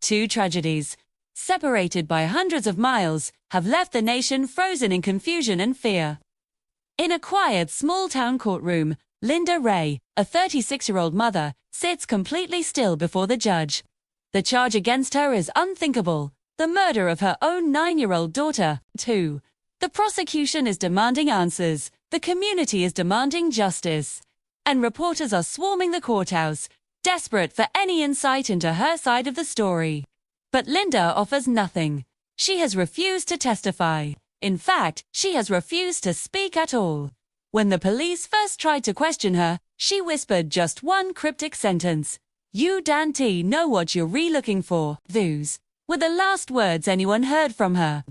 Two tragedies, separated by hundreds of miles, have left the nation frozen in confusion and fear. In a quiet, small-town courtroom, Linda Ray, a 36-year-old mother, sits completely still before the judge. The charge against her is unthinkable: the murder of her own 9-year-old daughter, too. The prosecution is demanding answers, the community is demanding justice, and reporters are swarming the courthouse, desperate for any insight into her side of the story. But Linda offers nothing. She has refused to testify. In fact, she has refused to speak at all. When the police first tried to question her, she whispered just one cryptic sentence: "You Dante know what you're re-looking for." Those were the last words anyone heard from her.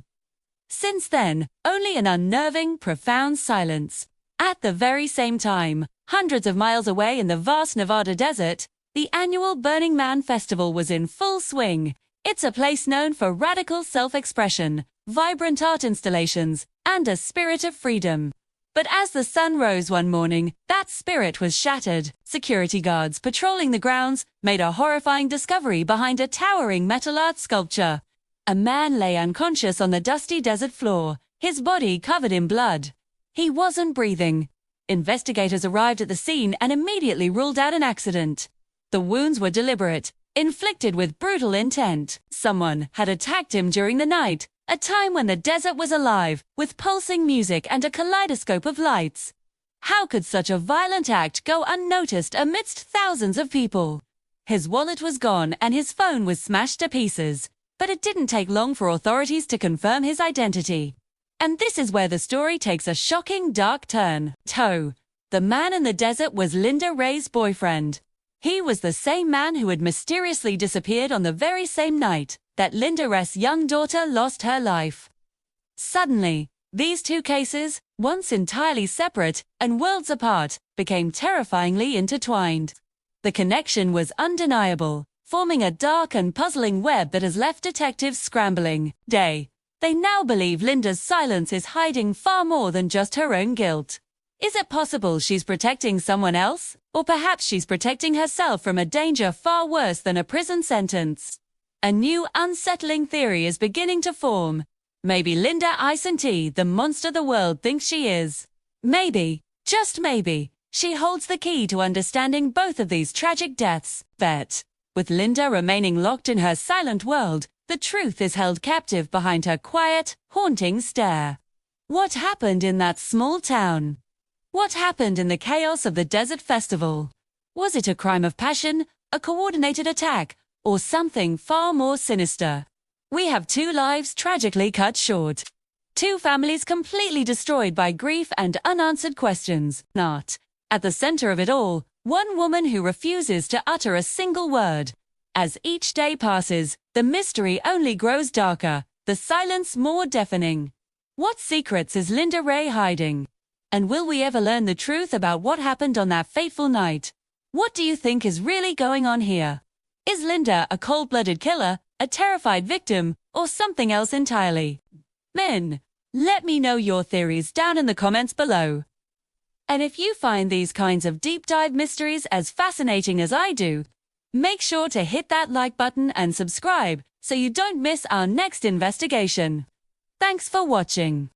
Since then, only an unnerving, profound silence. At the very same time, hundreds of miles away in the vast Nevada desert, the annual Burning Man Festival was in full swing. It's a place known for radical self-expression, vibrant art installations, and a spirit of freedom. But as the sun rose one morning, that spirit was shattered. Security guards patrolling the grounds made a horrifying discovery behind a towering metal art sculpture. A man lay unconscious on the dusty desert floor, his body covered in blood. He wasn't breathing. Investigators arrived at the scene and immediately ruled out an accident. The wounds were deliberate, inflicted with brutal intent. Someone had attacked him during the night, a time when the desert was alive, with pulsing music and a kaleidoscope of lights. How could such a violent act go unnoticed amidst thousands of people? His wallet was gone and his phone was smashed to pieces, but it didn't take long for authorities to confirm his identity. And this is where the story takes a shocking, dark turn. The man in the desert was Linda Ray's boyfriend. He was the same man who had mysteriously disappeared on the very same night that Linda Ray's young daughter lost her life. Suddenly, these two cases, once entirely separate and worlds apart, became terrifyingly intertwined. The connection was undeniable, forming a dark and puzzling web that has left detectives scrambling. They now believe Linda's silence is hiding far more than just her own guilt. Is it possible she's protecting someone else? Or perhaps she's protecting herself from a danger far worse than a prison sentence? A new unsettling theory is beginning to form. Maybe Linda isn't the monster the world thinks she is. Maybe, just maybe, she holds the key to understanding both of these tragic deaths. But with Linda remaining locked in her silent world, the truth is held captive behind her quiet, haunting stare. What happened in that small town? What happened in the chaos of the Desert Festival? Was it a crime of passion, a coordinated attack, or something far more sinister? We have two lives tragically cut short. Two families completely destroyed by grief and unanswered questions. Not at the center of it all, one woman who refuses to utter a single word. As each day passes, the mystery only grows darker, the silence more deafening. What secrets is Linda Ray hiding? And will we ever learn the truth about what happened on that fateful night? What do you think is really going on here? Is Linda a cold-blooded killer, a terrified victim, or something else entirely? Let me know your theories down in the comments below. And if you find these kinds of deep-dive mysteries as fascinating as I do, make sure to hit that like button and subscribe so you don't miss our next investigation. Thanks for watching.